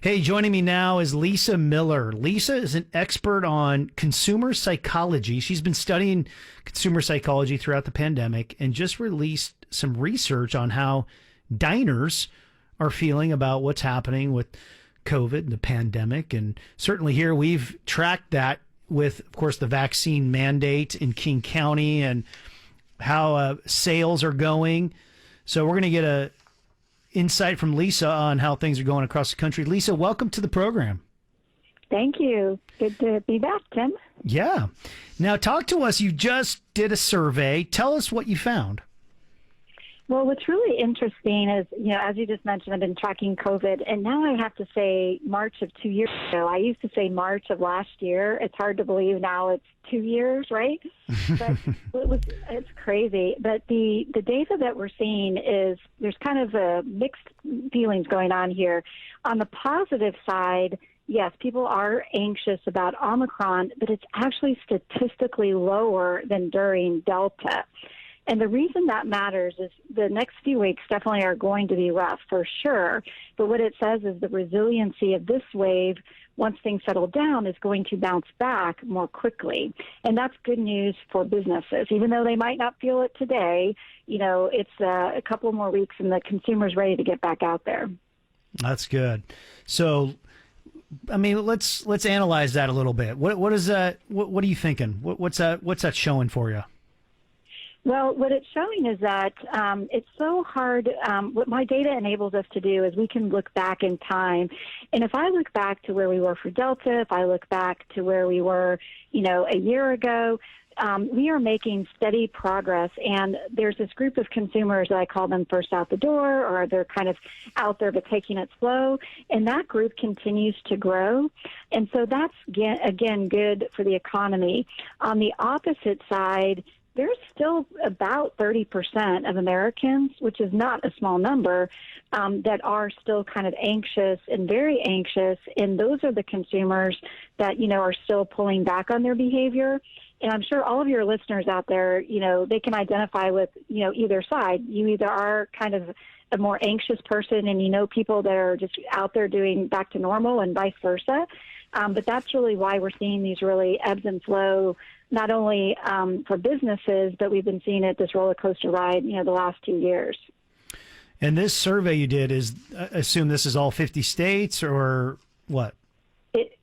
Hey, joining me now is Lisa Miller. Lisa is an expert on consumer psychology. She's been studying consumer psychology throughout the pandemic and just released some research on how diners are feeling about what's happening with COVID and the pandemic. And certainly here we've tracked that with, of course, the vaccine mandate in King County and how sales are going. So we're going to get a insight from Lisa on how things are going across the country. Lisa, welcome to the program. Thank you. Good to be back, Tim. Yeah. Now talk to us. You just did a survey. Tell us what you found. Well, what's really interesting is, as you just mentioned, I've been tracking COVID, and now I have to say March of 2 years ago. I used to say March of last year. It's hard to believe now it's 2 years, right? But it's crazy. But the data that we're seeing is there's kind of a mixed feelings going on here. On the positive side, yes, people are anxious about Omicron, but it's actually statistically lower than during Delta. And the reason that matters is the next few weeks definitely are going to be rough for sure. But what it says is the resiliency of this wave, once things settle down, is going to bounce back more quickly. And that's good news for businesses. Even though they might not feel it today, it's a couple more weeks and the consumer's ready to get back out there. That's good. So, I mean, let's analyze that a little bit. What is that? What are you thinking? What's that showing for you? Well, what it's showing is that it's so hard. What my data enables us to do is we can look back in time. And if I look back to where we were for Delta, if I look back to where we were, a year ago, we are making steady progress. And there's this group of consumers that I call them first out the door, or they're kind of out there but taking it slow. And that group continues to grow. And so that's, again, good for the economy. On the opposite side, there's still about 30% of Americans, which is not a small number, that are still kind of anxious and very anxious. And those are the consumers that, are still pulling back on their behavior. And I'm sure all of your listeners out there, they can identify with, either side. You either are kind of a more anxious person and people that are just out there doing back to normal and vice versa. But that's really why we're seeing these really ebbs and flow, not only for businesses, but we've been seeing it, this roller coaster ride, the last 2 years. And this survey you did is, assume this is all 50 states or what?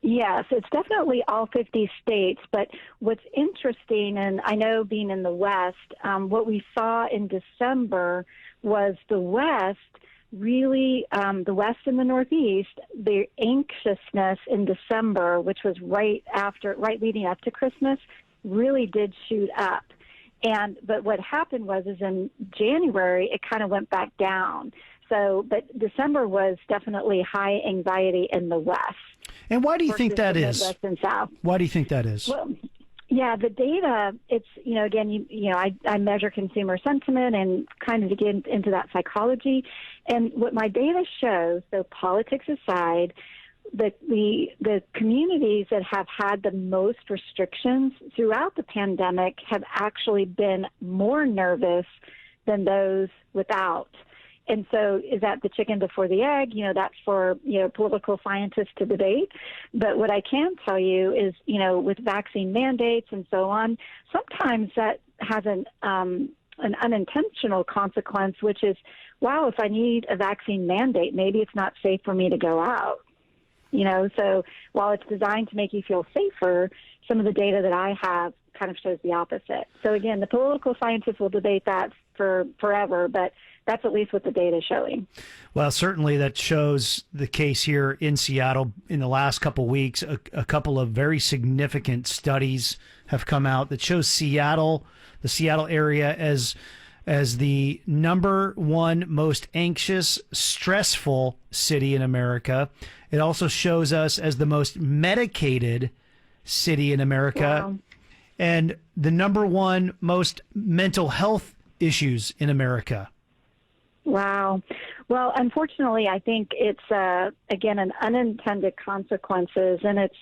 Yes, it's definitely all 50 states. But what's interesting, and I know being in the West, what we saw in December was the West really, the West and the Northeast, the anxiousness in December, which was right leading up to Christmas, really did shoot up. But what happened is in January, it kind of went back down. So, but December was definitely high anxiety in the West. And why do you think that is? Midwest and South. Why do you think that is? Well, yeah, the data, it's, again, I measure consumer sentiment and kind of get into that psychology. And what my data shows, so politics aside, the communities that have had the most restrictions throughout the pandemic have actually been more nervous than those without. And so is that the chicken before the egg? That's for, political scientists to debate. But what I can tell you is, with vaccine mandates and so on, sometimes that has an unintentional consequence, which is, wow, if I need a vaccine mandate, maybe it's not safe for me to go out. So while it's designed to make you feel safer, some of the data that I have kind of shows the opposite. So again, the political scientists will debate that for forever, but that's at least what the data is showing. Well, certainly that shows the case here in Seattle. In the last couple of weeks, a couple of very significant studies have come out that shows Seattle, the Seattle area, as the number one most anxious, stressful city in America. It also shows us as the most medicated city in America. Wow. And the number one most mental health issues in America. Wow. Well, unfortunately, I think it's, again, an unintended consequences. And it's,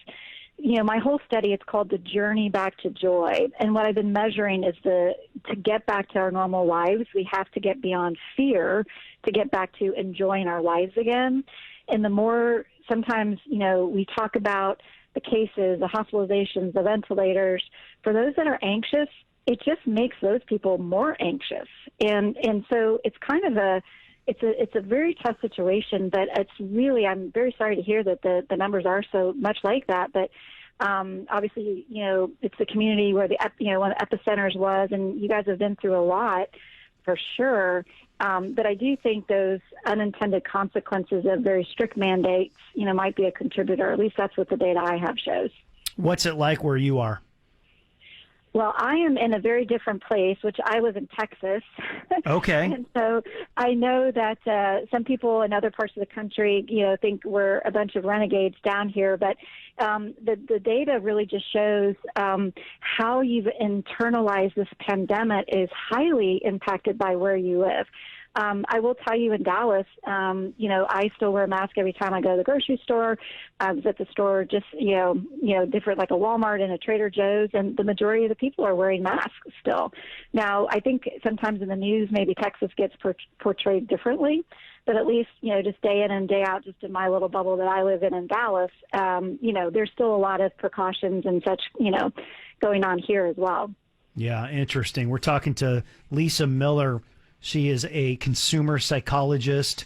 my whole study, it's called The Journey Back to Joy. And what I've been measuring is to get back to our normal lives, we have to get beyond fear to get back to enjoying our lives again. And the more sometimes, we talk about the cases, the hospitalizations, the ventilators. For those that are anxious, it just makes those people more anxious. And so it's kind of it's a very tough situation, but it's really, I'm very sorry to hear that the numbers are so much like that. But obviously, it's the community where one of the epicenters was, and you guys have been through a lot for sure. But I do think those unintended consequences of very strict mandates, might be a contributor. At least that's what the data I have shows. What's it like where you are? Well, I am in a very different place, which I live in Texas. Okay. And so I know that some people in other parts of the country, think we're a bunch of renegades down here. But the data really just shows how you've internalized this pandemic is highly impacted by where you live. I will tell you in Dallas, I still wear a mask every time I go to the grocery store. I was at the store just, different like a Walmart and a Trader Joe's, and the majority of the people are wearing masks still. Now, I think sometimes in the news, maybe Texas gets portrayed differently, but at least, just day in and day out, just in my little bubble that I live in Dallas, there's still a lot of precautions and such, going on here as well. Yeah, interesting. We're talking to Lisa Miller. She is a consumer psychologist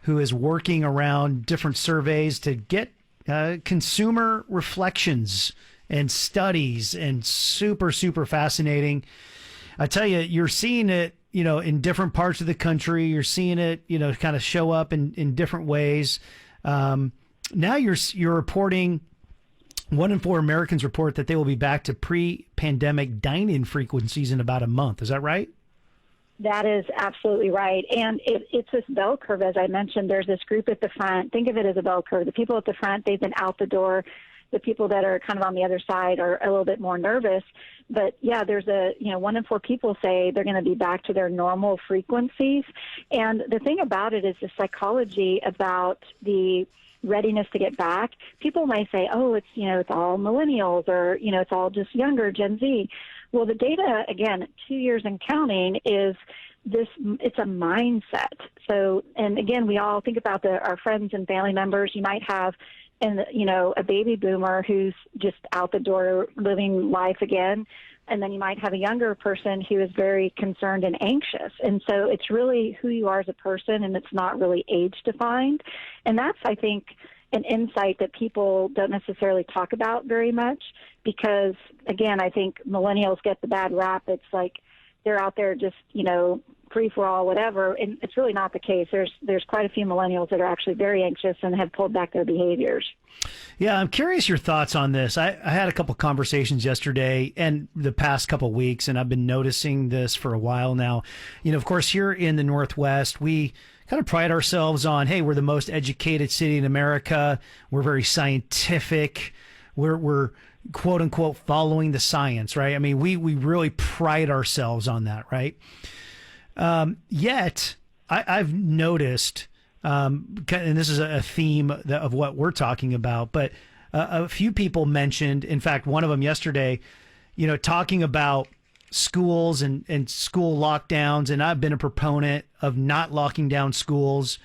who is working around different surveys to get consumer reflections and studies, and super, super fascinating. I tell you, you're seeing it, in different parts of the country. You're seeing it, kind of show up in different ways. Now you're reporting 1 in 4 Americans report that they will be back to pre-pandemic dine-in frequencies in about a month. Is that right? That is absolutely right. And it's this bell curve, as I mentioned. There's this group at the front. Think of it as a bell curve. The people at the front, they've been out the door. The people that are kind of on the other side are a little bit more nervous. But, yeah, there's 1 in 4 people say they're going to be back to their normal frequencies. And the thing about it is the psychology about the readiness to get back. People might say, oh, it's all millennials, or, it's all just younger Gen Z. Well, the data, again, 2 years and counting, is it's a mindset. So, and again, we all think about our friends and family members. You might have, a baby boomer who's just out the door living life again. And then you might have a younger person who is very concerned and anxious. And so it's really who you are as a person, and it's not really age defined. And that's, I think, an insight that people don't necessarily talk about very much because, again, I think millennials get the bad rap. It's like they're out there just, free for all, whatever. And it's really not the case. There's quite a few millennials that are actually very anxious and have pulled back their behaviors. Yeah, I'm curious your thoughts on this. I had a couple conversations yesterday and the past couple of weeks, and I've been noticing this for a while now. Of course, here in the Northwest, we kind of pride ourselves on, hey, we're the most educated city in America. We're very scientific. We're quote unquote following the science, right? I mean, we really pride ourselves on that, right? Yet I've noticed, and this is a theme of what we're talking about, but a few people mentioned, in fact, one of them yesterday, talking about schools and school lockdowns. And I've been a proponent of not locking down schools.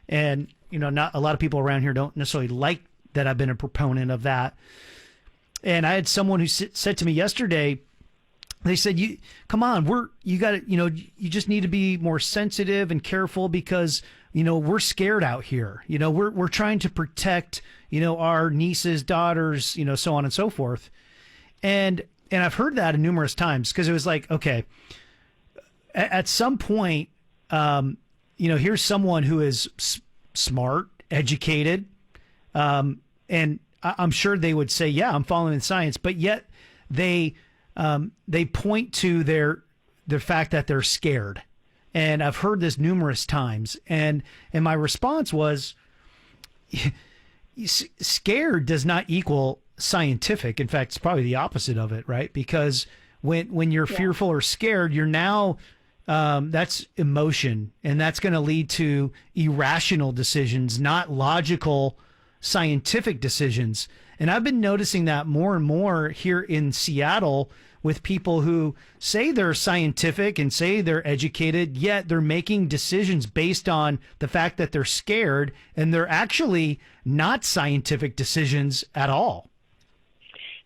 And, not a lot of people around here don't necessarily like that I've been a proponent of that. And I had someone who said to me yesterday, they said, come on, you got to, you just need to be more sensitive and careful because, we're scared out here. We're trying to protect, our nieces, daughters, so on and so forth. And I've heard that numerous times because it was like, okay, at some point, here's someone who is smart, educated, and I'm sure they would say, yeah, I'm following the science, but yet they point to the fact that they're scared. And I've heard this numerous times. And my response was, scared does not equal scientific. In fact, it's probably the opposite of it, right? Because when you're fearful or scared, you're now, that's emotion. And that's going to lead to irrational decisions, not logical scientific decisions. And I've been noticing that more and more here in Seattle with people who say they're scientific and say they're educated, yet they're making decisions based on the fact that they're scared, and they're actually not scientific decisions at all.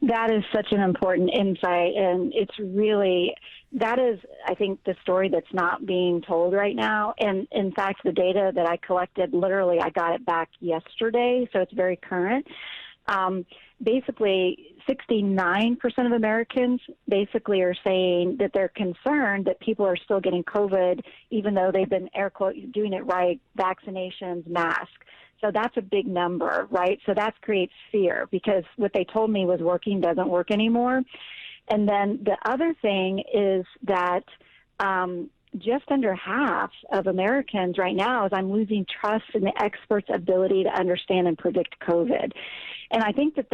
That is such an important insight, and it's really, that is, I think, the story that's not being told right now. And in fact, the data that I collected, literally, I got it back yesterday, so it's very current. Basically, 69% of Americans basically are saying that they're concerned that people are still getting COVID, even though they've been air quote doing it right, vaccinations, masks. So that's a big number, right? So that creates fear because what they told me was working doesn't work anymore. And then the other thing is that just under half of Americans right now is I'm losing trust in the experts' ability to understand and predict COVID. And I think that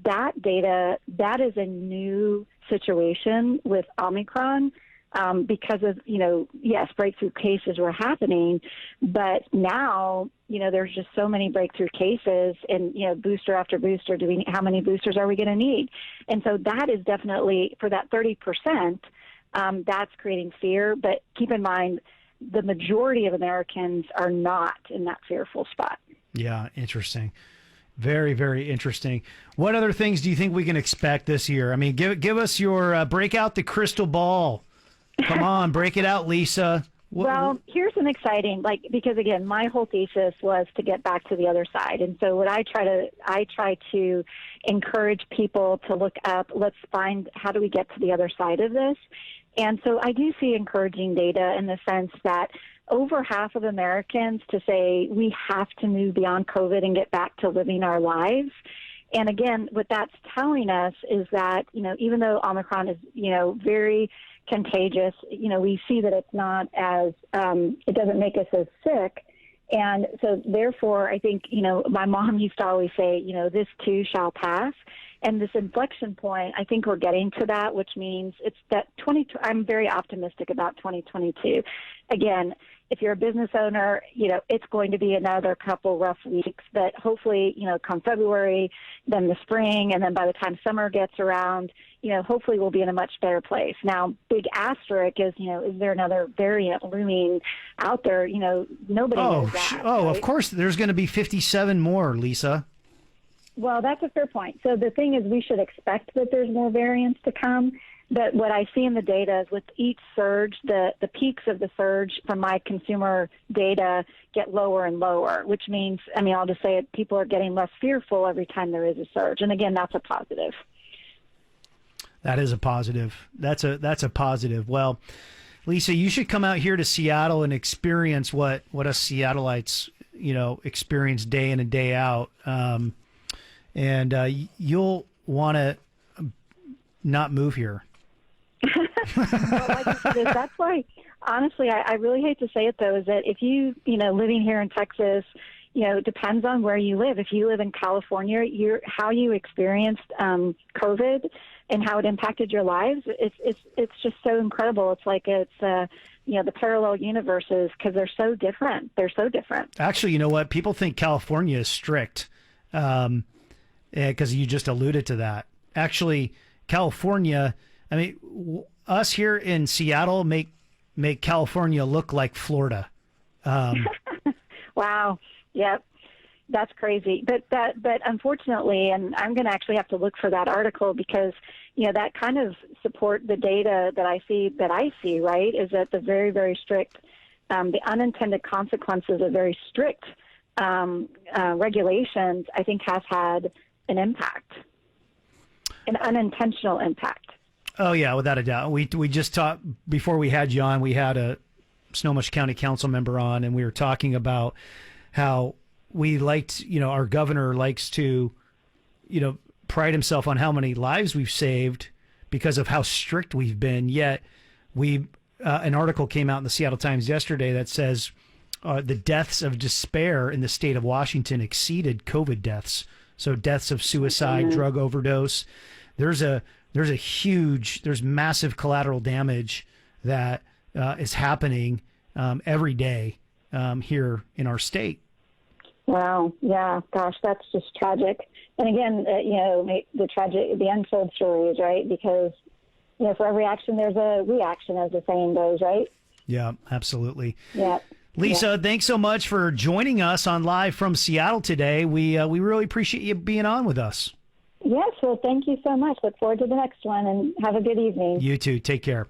that data, that is a new situation with Omicron. Because of, yes, breakthrough cases were happening, but now, there's just so many breakthrough cases and, booster after booster, how many boosters are we going to need? And so that is definitely, for that 30%, that's creating fear. But keep in mind, the majority of Americans are not in that fearful spot. Yeah, interesting. Very, very interesting. What other things do you think we can expect this year? I mean, give us your, break out the crystal ball. Come on, break it out, Lisa. Well, here's an exciting, because again, my whole thesis was to get back to the other side. And so what I try to encourage people to look up, let's find how do we get to the other side of this? And so I do see encouraging data in the sense that over half of Americans to say we have to move beyond COVID and get back to living our lives. And again, what that's telling us is that, even though Omicron is, very contagious, we see that it's not as, it doesn't make us as sick. And so therefore, I think, my mom used to always say, this too shall pass. And this inflection point, I think we're getting to that, which means it's that I'm very optimistic about 2022. Again, if you're a business owner, it's going to be another couple rough weeks, but hopefully, come February, then the spring, and then by the time summer gets around, hopefully we'll be in a much better place. Now, big asterisk is, is there another variant looming out there? Nobody knows that. Oh, right? Of course, there's going to be 57 more, Lisa. Well, that's a fair point. So the thing is, we should expect that there's more variants to come. But what I see in the data is with each surge, the peaks of the surge from my consumer data get lower and lower, which means, I'll just say it, people are getting less fearful every time there is a surge. And again, that's a positive. That is a positive. That's a positive. Well, Lisa, you should come out here to Seattle and experience what us Seattleites, experience day in and day out. And you'll want to not move here. Well, that's why, honestly, I really hate to say it, though, is that if living here in Texas, it depends on where you live. If you live in California, how you experienced COVID and how it impacted your lives, it's just so incredible. It's like it's the parallel universes because they're so different. They're so different. Actually, you know what? People think California is strict because you just alluded to that. Actually, California, us here in Seattle make California look like Florida. Wow. Yep. That's crazy. But unfortunately, and I'm going to actually have to look for that article because, that kind of support the data that I see, right, is that the very, very strict, the unintended consequences of very strict regulations, I think has had an impact, an unintentional impact. Oh, yeah, without a doubt. We just talked, before we had you on, we had a Snohomish County Council member on, and we were talking about how we liked, our governor likes to, pride himself on how many lives we've saved because of how strict we've been. Yet an article came out in the Seattle Times yesterday that says the deaths of despair in the state of Washington exceeded COVID deaths. So deaths of suicide, drug overdose. There's massive collateral damage that is happening every day here in our state. Wow. Yeah. Gosh, that's just tragic. And again, the untold stories, right? Because for every action, there's a reaction, as the saying goes, right? Yeah, absolutely. Yeah. Lisa, thanks so much for joining us on Live from Seattle today. We really appreciate you being on with us. Yes, well, thank you so much. Look forward to the next one, and have a good evening. You too. Take care.